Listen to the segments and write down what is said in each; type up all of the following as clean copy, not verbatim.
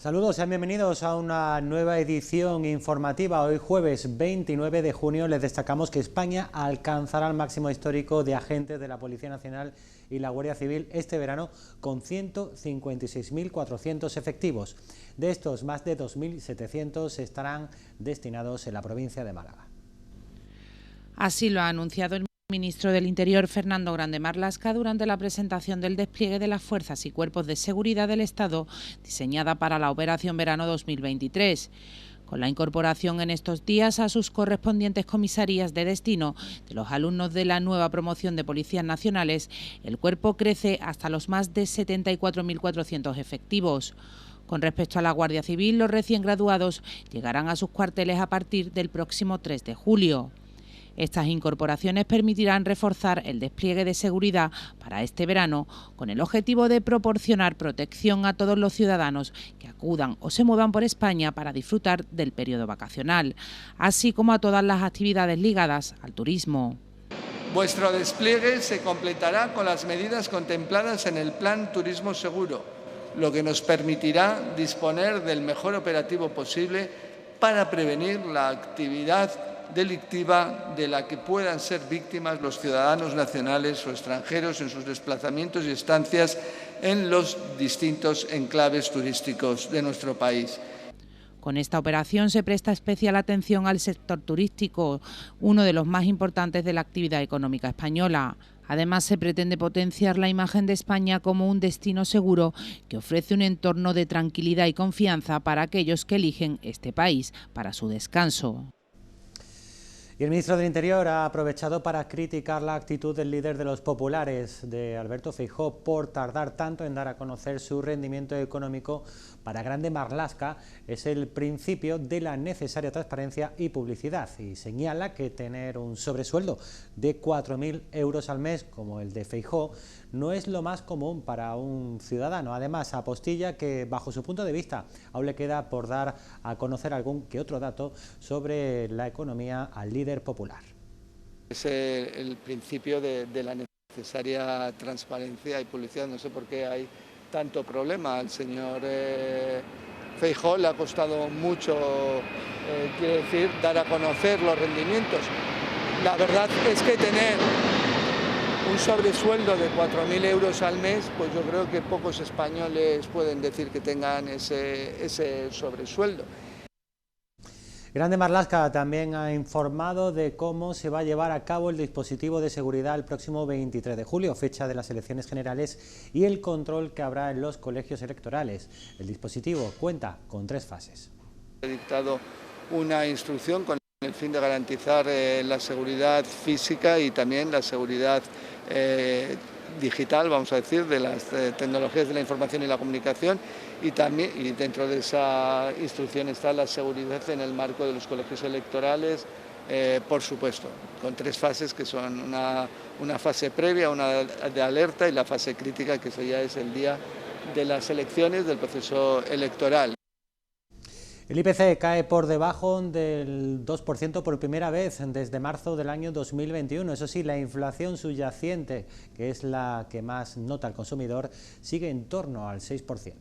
Saludos, sean bienvenidos a una nueva edición informativa. Hoy jueves 29 de junio les destacamos que España alcanzará el máximo histórico de agentes de la Policía Nacional y la Guardia Civil este verano con 156.400 efectivos. De estos, más de 2.700 estarán destinados en la provincia de Málaga. Así lo ha anunciado el ministro del Interior, Fernando Grande Marlaska, durante la presentación del despliegue de las fuerzas y cuerpos de seguridad del Estado diseñada para la Operación Verano 2023. Con la incorporación en estos días a sus correspondientes comisarías de destino de los alumnos de la nueva promoción de policías nacionales, el cuerpo crece hasta los más de 74.400 efectivos. Con respecto a la Guardia Civil, los recién graduados llegarán a sus cuarteles a partir del próximo 3 de julio. Estas incorporaciones permitirán reforzar el despliegue de seguridad para este verano con el objetivo de proporcionar protección a todos los ciudadanos que acudan o se muevan por España para disfrutar del periodo vacacional, así como a todas las actividades ligadas al turismo. Vuestro despliegue se completará con las medidas contempladas en el Plan Turismo Seguro, lo que nos permitirá disponer del mejor operativo posible para prevenir la actividad delictiva de la que puedan ser víctimas los ciudadanos nacionales o extranjeros en sus desplazamientos y estancias en los distintos enclaves turísticos de nuestro país. Con esta operación se presta especial atención al sector turístico, uno de los más importantes de la actividad económica española. Además, se pretende potenciar la imagen de España como un destino seguro que ofrece un entorno de tranquilidad y confianza para aquellos que eligen este país para su descanso. Y el ministro del Interior ha aprovechado para criticar la actitud del líder de los populares, de Alberto Feijóo, por tardar tanto en dar a conocer su rendimiento económico. Para Grande Marlaska es el principio de la necesaria transparencia y publicidad, y señala que tener un sobresueldo de 4.000 euros al mes, como el de Feijóo, no es lo más común para un ciudadano. Además, apostilla que, bajo su punto de vista, aún le queda por dar a conocer algún que otro dato sobre la economía al líder popular. Es el principio de la necesaria transparencia y publicidad. No sé por qué hay tanto problema. Al señor Feijóo le ha costado mucho, quiere decir, dar a conocer los rendimientos. La verdad es que tener un sobresueldo de 4.000 euros al mes, pues yo creo que pocos españoles pueden decir que tengan ese sobresueldo. Grande Marlaska también ha informado de cómo se va a llevar a cabo el dispositivo de seguridad el próximo 23 de julio, fecha de las elecciones generales, y el control que habrá en los colegios electorales. El dispositivo cuenta con 3 fases. He dictado una instrucción con el fin de garantizar la seguridad física y también la seguridad digital, vamos a decir, de las tecnologías de la información y la comunicación, y también, y dentro de esa instrucción está la seguridad en el marco de los colegios electorales, por supuesto, con 3 fases que son una fase previa, una de alerta y la fase crítica, que eso ya es el día de las elecciones, del proceso electoral. El IPC cae por debajo del 2% por primera vez desde marzo del año 2021. Eso sí, la inflación subyacente, que es la que más nota el consumidor, sigue en torno al 6%.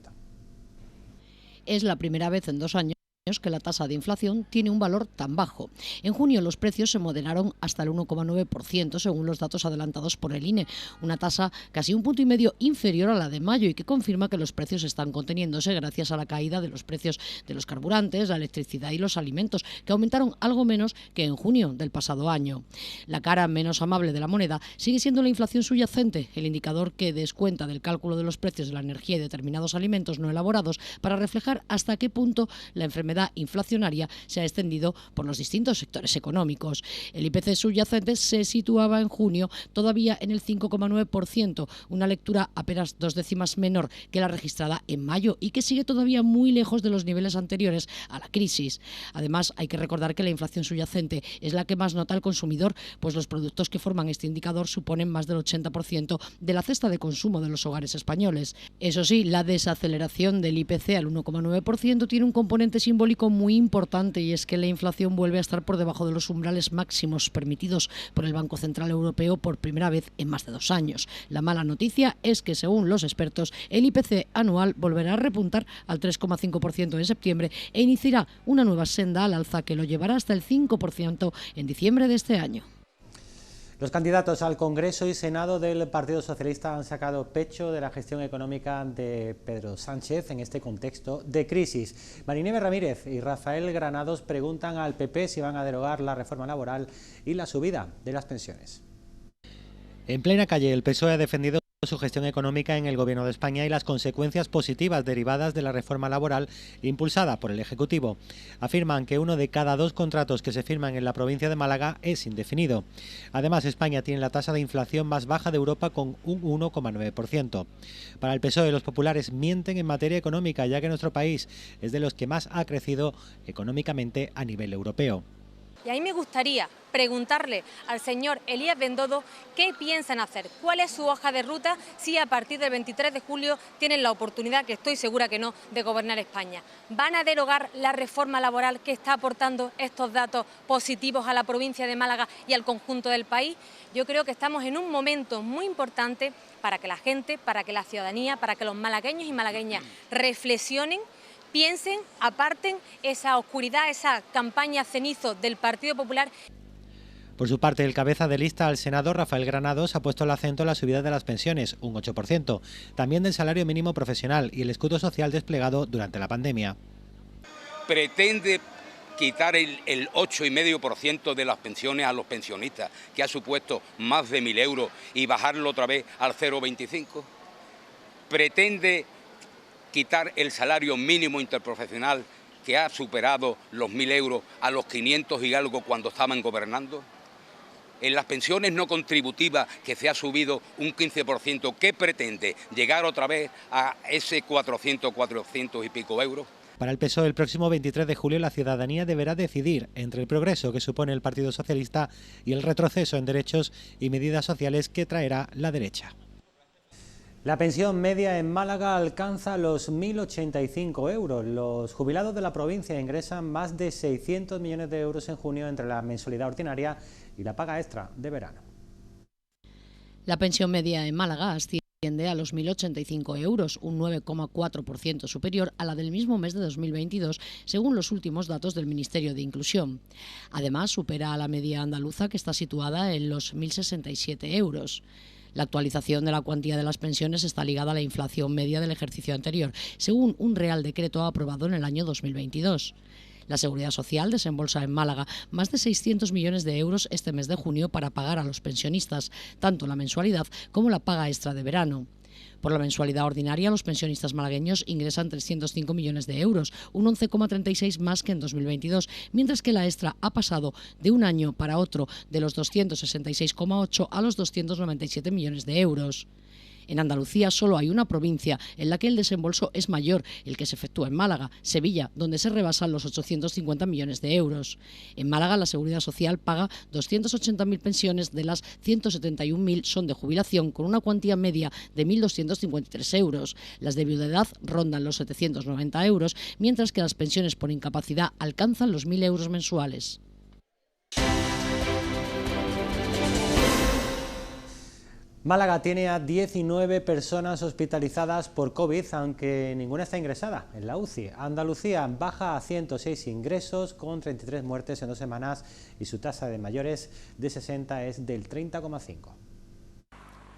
Es la primera vez en 2 años que la tasa de inflación tiene un valor tan bajo. En junio los precios se moderaron hasta el 1,9% según los datos adelantados por el INE, una tasa casi 1,5 puntos inferior a la de mayo y que confirma que los precios están conteniéndose gracias a la caída de los precios de los carburantes, la electricidad y los alimentos, que aumentaron algo menos que en junio del pasado año. La cara menos amable de la moneda sigue siendo la inflación subyacente, el indicador que descuenta del cálculo de los precios de la energía y determinados alimentos no elaborados para reflejar hasta qué punto la enfermedad inflacionaria se ha extendido por los distintos sectores económicos. El IPC subyacente se situaba en junio todavía en el 5,9%, una lectura apenas 2 décimas menor que la registrada en mayo y que sigue todavía muy lejos de los niveles anteriores a la crisis. Además, hay que recordar que la inflación subyacente es la que más nota el consumidor, pues los productos que forman este indicador suponen más del 80% de la cesta de consumo de los hogares españoles. Eso sí, la desaceleración del IPC al 1,9% tiene un componente simbólico simbólico muy importante, y es que la inflación vuelve a estar por debajo de los umbrales máximos permitidos por el Banco Central Europeo por primera vez en más de 2 años. La mala noticia es que, según los expertos, el IPC anual volverá a repuntar al 3,5% en septiembre e iniciará una nueva senda al alza que lo llevará hasta el 5% en diciembre de este año. Los candidatos al Congreso y Senado del Partido Socialista han sacado pecho de la gestión económica de Pedro Sánchez en este contexto de crisis. María Ramírez y Rafael Granados preguntan al PP si van a derogar la reforma laboral y la subida de las pensiones. En plena calle, el PSOE ha defendido su gestión económica en el Gobierno de España y las consecuencias positivas derivadas de la reforma laboral impulsada por el Ejecutivo. Afirman que 1 de cada 2 contratos que se firman en la provincia de Málaga es indefinido. Además, España tiene la tasa de inflación más baja de Europa con un 1,9%. Para el PSOE, los populares mienten en materia económica, ya que nuestro país es de los que más ha crecido económicamente a nivel europeo. Y a mí me gustaría preguntarle al señor Elías Bendodo qué piensan hacer, cuál es su hoja de ruta si a partir del 23 de julio tienen la oportunidad, que estoy segura que no, de gobernar España. ¿Van a derogar la reforma laboral que está aportando estos datos positivos a la provincia de Málaga y al conjunto del país? Yo creo que estamos en un momento muy importante para que la gente, para que la ciudadanía, para que los malagueños y malagueñas reflexionen, piensen, aparten esa oscuridad, esa campaña cenizo del Partido Popular. Por su parte, el cabeza de lista al Senado, Rafael Granados, ha puesto el acento en la subida de las pensiones, un 8%, también del salario mínimo profesional y el escudo social desplegado durante la pandemia. Pretende quitar el 8,5% de las pensiones a los pensionistas, que ha supuesto más de 1.000 euros, y bajarlo otra vez al 0,25%. Pretende quitar el salario mínimo interprofesional, que ha superado los 1.000 euros, a los 500 y algo cuando estaban gobernando. En las pensiones no contributivas, que se ha subido un 15%, ¿qué pretende? ¿Llegar otra vez a ese 400 y pico euros? Para el PSOE, el próximo 23 de julio la ciudadanía deberá decidir entre el progreso que supone el Partido Socialista y el retroceso en derechos y medidas sociales que traerá la derecha. La pensión media en Málaga alcanza los 1.085 euros. Los jubilados de la provincia ingresan más de 600 millones de euros en junio entre la mensualidad ordinaria y la paga extra de verano. La pensión media en Málaga asciende a los 1.085 euros, un 9,4% superior a la del mismo mes de 2022, según los últimos datos del Ministerio de Inclusión. Además, supera a la media andaluza, que está situada en los 1.067 euros. La actualización de la cuantía de las pensiones está ligada a la inflación media del ejercicio anterior, según un Real Decreto aprobado en el año 2022. La Seguridad Social desembolsa en Málaga más de 600 millones de euros este mes de junio para pagar a los pensionistas, tanto la mensualidad como la paga extra de verano. Por la mensualidad ordinaria, los pensionistas malagueños ingresan 305 millones de euros, un 11,36 más que en 2022, mientras que la extra ha pasado de un año para otro de los 266,8 a los 297 millones de euros. En Andalucía solo hay una provincia en la que el desembolso es mayor, el que se efectúa en Málaga, Sevilla, donde se rebasan los 850 millones de euros. En Málaga, la Seguridad Social paga 280.000 pensiones, de las 171.000 son de jubilación, con una cuantía media de 1.253 euros. Las de viudedad rondan los 790 euros, mientras que las pensiones por incapacidad alcanzan los 1.000 euros mensuales. Málaga tiene a 19 personas hospitalizadas por COVID, aunque ninguna está ingresada en la UCI. Andalucía baja a 106 ingresos, con 33 muertes en 2 semanas, y su tasa de mayores de 60 es del 30,5.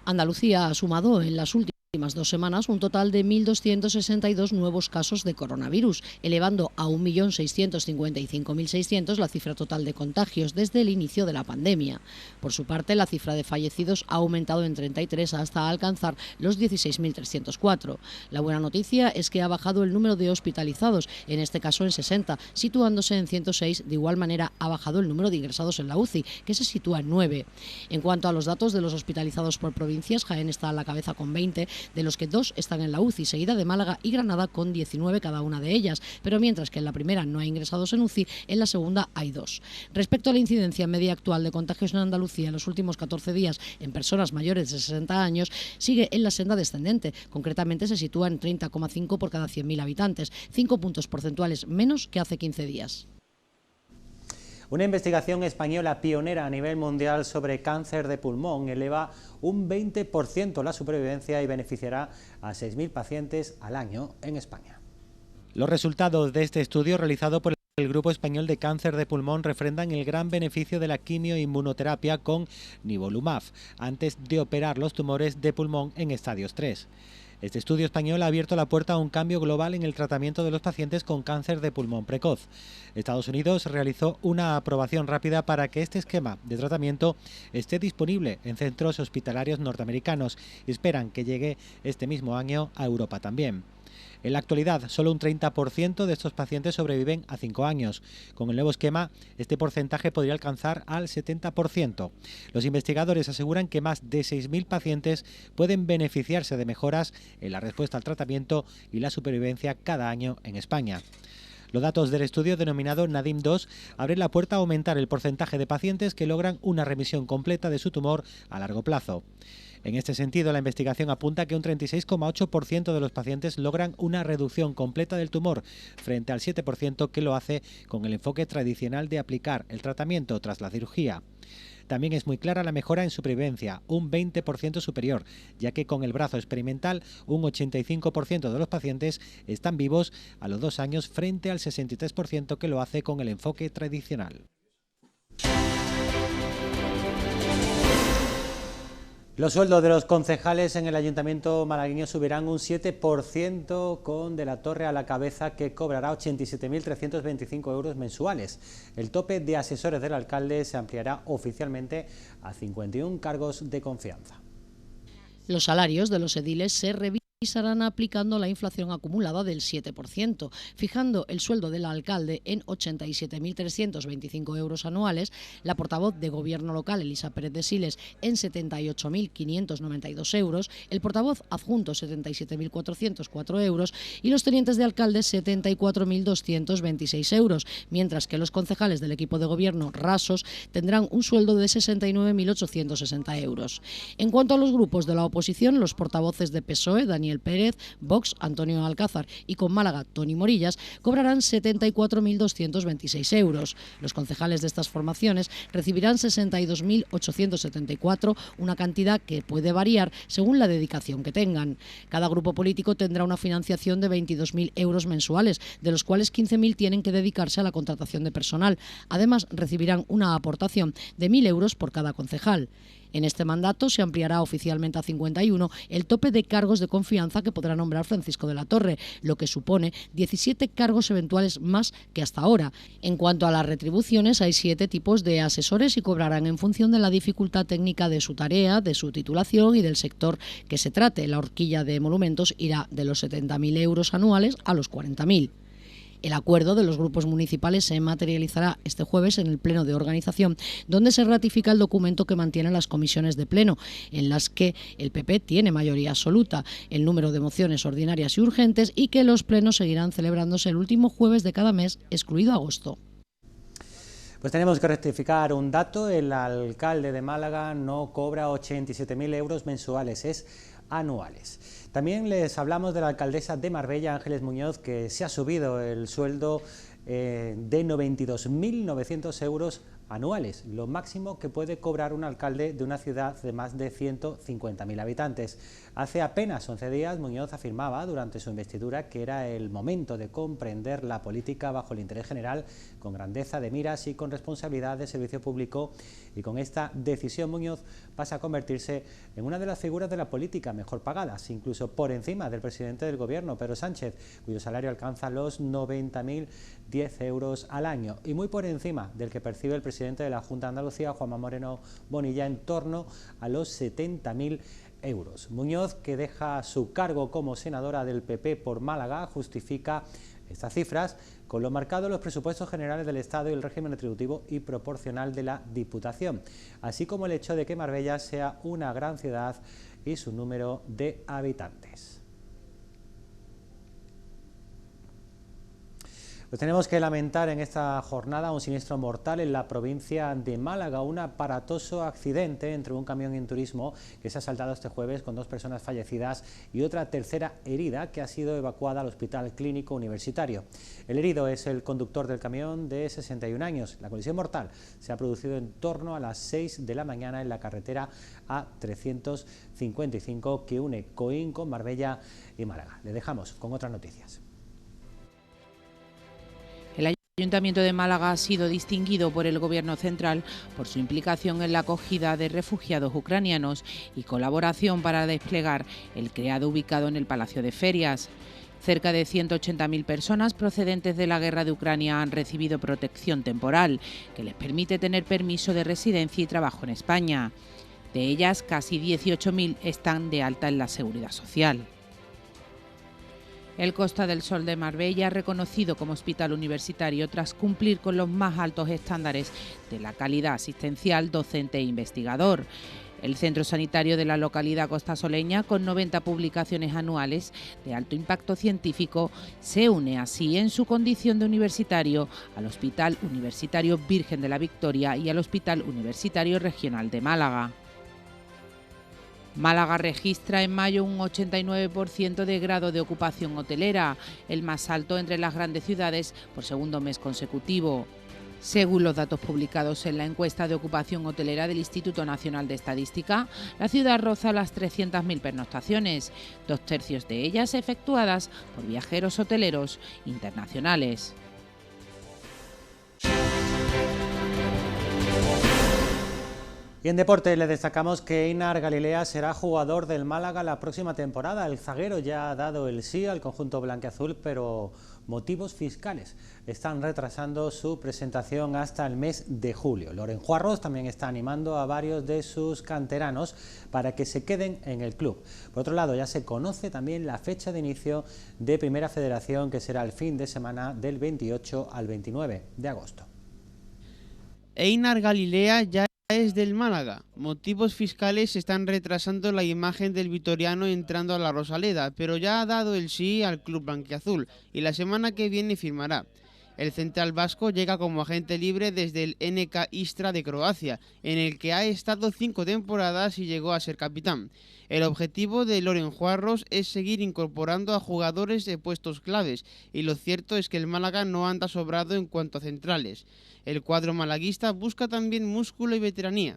Andalucía ha sumado en las últimas 2 semanas un total de 1.262 nuevos casos de coronavirus, elevando a 1.655.600 la cifra total de contagios desde el inicio de la pandemia. Por su parte, la cifra de fallecidos ha aumentado en 33 hasta alcanzar los 16.304. La buena noticia es que ha bajado el número de hospitalizados, en este caso en 60, situándose en 106. De igual manera, ha bajado el número de ingresados en la UCI, que se sitúa en 9. En cuanto a los datos de los hospitalizados por provincias, Jaén está a la cabeza con 20, de los que 2 están en la UCI, seguida de Málaga y Granada con 19 cada una de ellas, pero mientras que en la primera no hay ingresados en UCI, en la segunda hay 2. Respecto a la incidencia media actual de contagios en Andalucía en los últimos 14 días en personas mayores de 60 años, sigue en la senda descendente. Concretamente se sitúa en 30,5 por cada 100.000 habitantes, 5 puntos porcentuales menos que hace 15 días. Una investigación española pionera a nivel mundial sobre cáncer de pulmón eleva un 20% la supervivencia y beneficiará a 6.000 pacientes al año en España. Los resultados de este estudio realizado por el Grupo Español de Cáncer de Pulmón refrendan el gran beneficio de la quimioinmunoterapia con nivolumab antes de operar los tumores de pulmón en estadios 3. Este estudio español ha abierto la puerta a un cambio global en el tratamiento de los pacientes con cáncer de pulmón precoz. Estados Unidos realizó una aprobación rápida para que este esquema de tratamiento esté disponible en centros hospitalarios norteamericanos y esperan que llegue este mismo año a Europa también. En la actualidad, solo un 30% de estos pacientes sobreviven a 5 años. Con el nuevo esquema, este porcentaje podría alcanzar al 70%. Los investigadores aseguran que más de 6.000 pacientes pueden beneficiarse de mejoras en la respuesta al tratamiento y la supervivencia cada año en España. Los datos del estudio denominado NADIM-2 abren la puerta a aumentar el porcentaje de pacientes que logran una remisión completa de su tumor a largo plazo. En este sentido, la investigación apunta que un 36,8% de los pacientes logran una reducción completa del tumor, frente al 7% que lo hace con el enfoque tradicional de aplicar el tratamiento tras la cirugía. También es muy clara la mejora en supervivencia, un 20% superior, ya que con el brazo experimental un 85% de los pacientes están vivos a los 2 años frente al 63% que lo hace con el enfoque tradicional. Los sueldos de los concejales en el Ayuntamiento malagueño subirán un 7%, con De la Torre a la cabeza, que cobrará 87.325 euros mensuales. El tope de asesores del alcalde se ampliará oficialmente a 51 cargos de confianza. Los salarios de los ediles se revisarán aplicando la inflación acumulada del 7%, fijando el sueldo del alcalde en 87.325 euros anuales, la portavoz de Gobierno local, Elisa Pérez de Siles, en 78.592 euros, el portavoz adjunto 77.404 euros y los tenientes de alcalde 74.226 euros, mientras que los concejales del equipo de gobierno rasos tendrán un sueldo de 69.860 euros. En cuanto a los grupos de la oposición, los portavoces de PSOE, Daniel Pérez, Vox, Antonio Alcázar y con Málaga, Toni Morillas, cobrarán 74.226 euros. Los concejales de estas formaciones recibirán 62.874, una cantidad que puede variar según la dedicación que tengan. Cada grupo político tendrá una financiación de 22.000 euros mensuales, de los cuales 15.000 tienen que dedicarse a la contratación de personal. Además, recibirán una aportación de 1.000 euros por cada concejal. En este mandato se ampliará oficialmente a 51 el tope de cargos de confianza que podrá nombrar Francisco de la Torre, lo que supone 17 cargos eventuales más que hasta ahora. En cuanto a las retribuciones, hay 7 tipos de asesores y cobrarán en función de la dificultad técnica de su tarea, de su titulación y del sector que se trate. La horquilla de monumentos irá de los 70.000 euros anuales a los 40.000. El acuerdo de los grupos municipales se materializará este jueves en el Pleno de Organización, donde se ratifica el documento que mantiene las comisiones de Pleno, en las que el PP tiene mayoría absoluta, el número de mociones ordinarias y urgentes, y que los plenos seguirán celebrándose el último jueves de cada mes, excluido agosto. Pues tenemos que rectificar un dato: el alcalde de Málaga no cobra 87.000 euros mensuales, es anuales. También les hablamos de la alcaldesa de Marbella, Ángeles Muñoz, que se ha subido el sueldo de 92.900 euros anuales, lo máximo que puede cobrar un alcalde de una ciudad de más de 150.000 habitantes. Hace apenas 11 días Muñoz afirmaba durante su investidura que era el momento de comprender la política bajo el interés general, con grandeza de miras y con responsabilidad de servicio público, y con esta decisión Muñoz pasa a convertirse en una de las figuras de la política mejor pagadas, incluso por encima del presidente del gobierno, Pedro Sánchez, cuyo salario alcanza los 90.010 euros al año, y muy por encima del que percibe el presidente de la Junta de Andalucía, Juanma Moreno Bonilla, en torno a los 70.000 euros. Muñoz, que deja su cargo como senadora del PP por Málaga, justifica estas cifras con lo marcado en los presupuestos generales del Estado y el régimen retributivo y proporcional de la Diputación, así como el hecho de que Marbella sea una gran ciudad y su número de habitantes. Pues tenemos que lamentar en esta jornada un siniestro mortal en la provincia de Málaga, un aparatoso accidente entre un camión en turismo que se ha saltado este jueves con 2 personas fallecidas y otra tercera herida que ha sido evacuada al Hospital Clínico Universitario. El herido es el conductor del camión de 61 años. La colisión mortal se ha producido en torno a las 6 de la mañana en la carretera A355 que une Coín con Marbella y Málaga. Le dejamos con otras noticias. El Ayuntamiento de Málaga ha sido distinguido por el Gobierno central por su implicación en la acogida de refugiados ucranianos y colaboración para desplegar el CREAD ubicado en el Palacio de Ferias. Cerca de 180.000 personas procedentes de la guerra de Ucrania han recibido protección temporal, que les permite tener permiso de residencia y trabajo en España. De ellas, casi 18.000 están de alta en la Seguridad Social. El Costa del Sol de Marbella, reconocido como hospital universitario tras cumplir con los más altos estándares de la calidad asistencial, docente e investigador. El centro sanitario de la localidad costasoleña, con 90 publicaciones anuales de alto impacto científico, se une así en su condición de universitario al Hospital Universitario Virgen de la Victoria y al Hospital Universitario Regional de Málaga. Málaga registra en mayo un 89% de grado de ocupación hotelera, el más alto entre las grandes ciudades por segundo mes consecutivo. Según los datos publicados en la encuesta de ocupación hotelera del Instituto Nacional de Estadística, la ciudad roza las 300.000 pernoctaciones, 2/3 de ellas efectuadas por viajeros hoteleros internacionales. Y en deporte le destacamos que Einar Galilea será jugador del Málaga la próxima temporada. El zaguero ya ha dado el sí al conjunto blanquiazul, pero motivos fiscales están retrasando su presentación hasta el mes de julio. Loren Juarros también está animando a varios de sus canteranos para que se queden en el club. Por otro lado, ya se conoce también la fecha de inicio de Primera Federación, que será el fin de semana del 28 al 29 de agosto. Einar Galilea ya es del Málaga. Motivos fiscales están retrasando la imagen del vitoriano entrando a la Rosaleda, pero ya ha dado el sí al club blanquiazul y la semana que viene firmará. El central vasco llega como agente libre desde el NK Istra de Croacia, en el que ha estado 5 temporadas y llegó a ser capitán. El objetivo de Loren Juarros es seguir incorporando a jugadores de puestos claves, y lo cierto es que el Málaga no anda sobrado en cuanto a centrales. El cuadro malaguista busca también músculo y veteranía.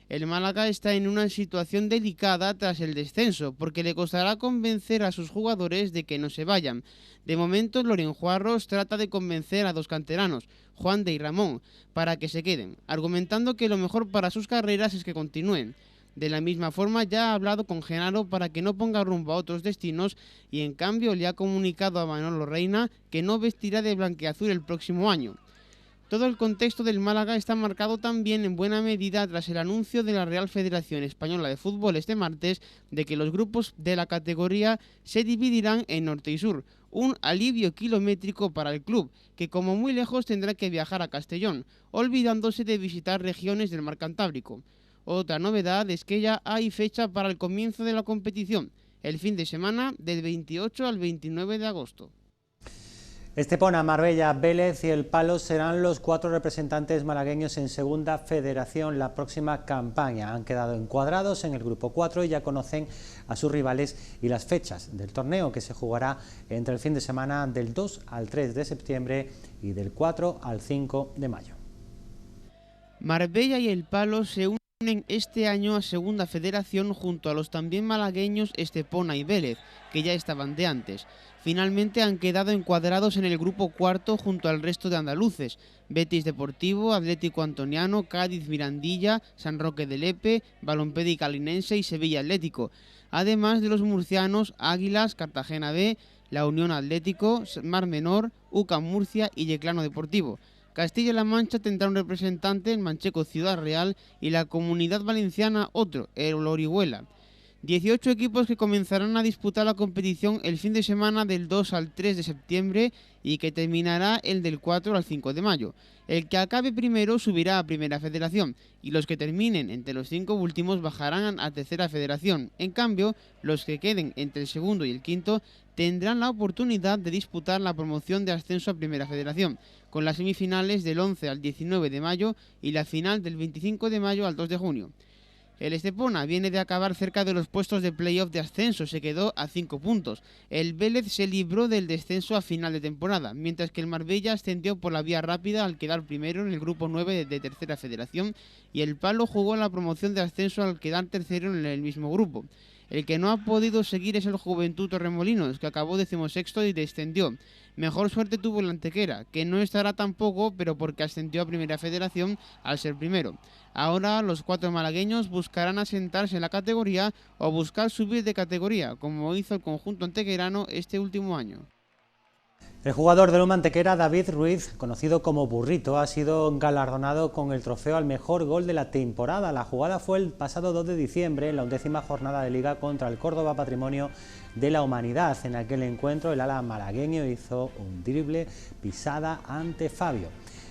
El Málaga está en una situación delicada tras el descenso, porque le costará convencer a sus jugadores de que no se vayan. De momento, Loren Juarros trata de convencer a 2 canteranos, Juan de y Ramón, para que se queden, argumentando que lo mejor para sus carreras es que continúen. De la misma forma, ya ha hablado con Genaro para que no ponga rumbo a otros destinos y en cambio le ha comunicado a Manolo Reina que no vestirá de blanquiazul el próximo año. Todo el contexto del Málaga está marcado también en buena medida tras el anuncio de la Real Federación Española de Fútbol este martes de que los grupos de la categoría se dividirán en norte y sur, un alivio kilométrico para el club, que como muy lejos tendrá que viajar a Castellón, olvidándose de visitar regiones del mar Cantábrico. Otra novedad es que ya hay fecha para el comienzo de la competición, el fin de semana del 28 al 29 de agosto. Estepona, Marbella, Vélez y El Palo serán los 4 representantes malagueños en Segunda Federación la próxima campaña. Han quedado encuadrados en el grupo 4 y ya conocen a sus rivales y las fechas del torneo, que se jugará entre el fin de semana del 2 al 3 de septiembre y del 4 al 5 de mayo. Marbella y El Palo se unen este año a Segunda Federación junto a los también malagueños Estepona y Vélez, que ya estaban de antes. Finalmente han quedado encuadrados en el grupo 4 junto al resto de andaluces: Betis Deportivo, Atlético Antoniano, Cádiz Mirandilla, San Roque de Lepe, Balompédic Calinense y Sevilla Atlético, además de los murcianos Águilas, Cartagena B, La Unión Atlético, Mar Menor, UCAM Murcia y Yeclano Deportivo. Castilla-La Mancha tendrá un representante en Mancheco Ciudad Real y la Comunidad Valenciana otro, el Orihuela. 18 equipos que comenzarán a disputar la competición el fin de semana del 2 al 3 de septiembre y que terminará el del 4 al 5 de mayo. El que acabe primero subirá a Primera Federación y los que terminen entre los 5 últimos bajarán a Tercera Federación. En cambio, los que queden entre el segundo y el quinto tendrán la oportunidad de disputar la promoción de ascenso a Primera Federación, con las semifinales del 11 al 19 de mayo y la final del 25 de mayo al 2 de junio. El Estepona viene de acabar cerca de los puestos de playoff de ascenso, se quedó a 5 puntos. El Vélez se libró del descenso a final de temporada, mientras que el Marbella ascendió por la vía rápida al quedar primero en el grupo 9 de Tercera Federación y el Palo jugó la promoción de ascenso al quedar tercero en el mismo grupo. El que no ha podido seguir es el Juventud Torremolinos, que acabó 16º y descendió. Mejor suerte tuvo el Antequera, que no estará tampoco, pero porque ascendió a Primera Federación al ser primero. Ahora los 4 malagueños buscarán asentarse en la categoría o buscar subir de categoría, como hizo el conjunto antequerano este último año. El jugador del Antequera, David Ruiz, conocido como Burrito, ha sido galardonado con el trofeo al mejor gol de la temporada. La jugada fue el pasado 2 de diciembre en la 11ª jornada de Liga contra el Córdoba Patrimonio de la Humanidad. En aquel encuentro el ala malagueño hizo un drible pisada ante Fabio,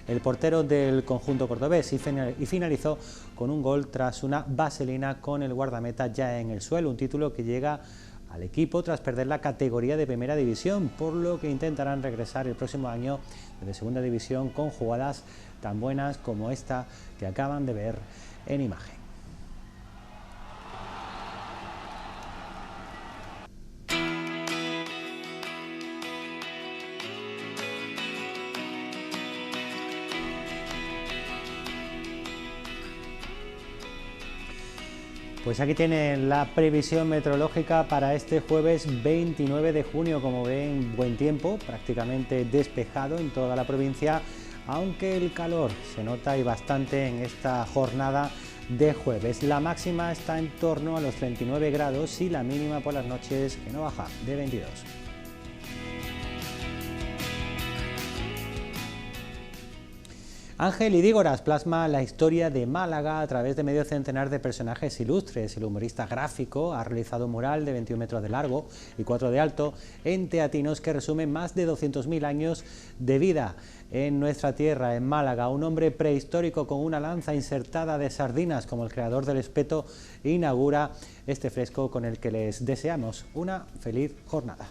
el portero del conjunto cordobés, y finalizó con un gol tras una vaselina con el guardameta ya en el suelo, un título que llega al equipo tras perder la categoría de Primera División, por lo que intentarán regresar el próximo año desde Segunda División con jugadas tan buenas como esta que acaban de ver en imagen. Pues aquí tienen la previsión meteorológica para este jueves 29 de junio. Como ven, buen tiempo, prácticamente despejado en toda la provincia, aunque el calor se nota y bastante en esta jornada de jueves. La máxima está en torno a los 39 grados y la mínima por las noches, que no baja, de 22. Ángel Idígoras plasma la historia de Málaga a través de medio centenar de personajes ilustres. El humorista gráfico ha realizado un mural de 21 metros de largo y 4 de alto en teatinos que resume más de 200.000 años de vida en nuestra tierra, en Málaga. Un hombre prehistórico con una lanza insertada de sardinas, como el creador del espeto, inaugura este fresco con el que les deseamos una feliz jornada.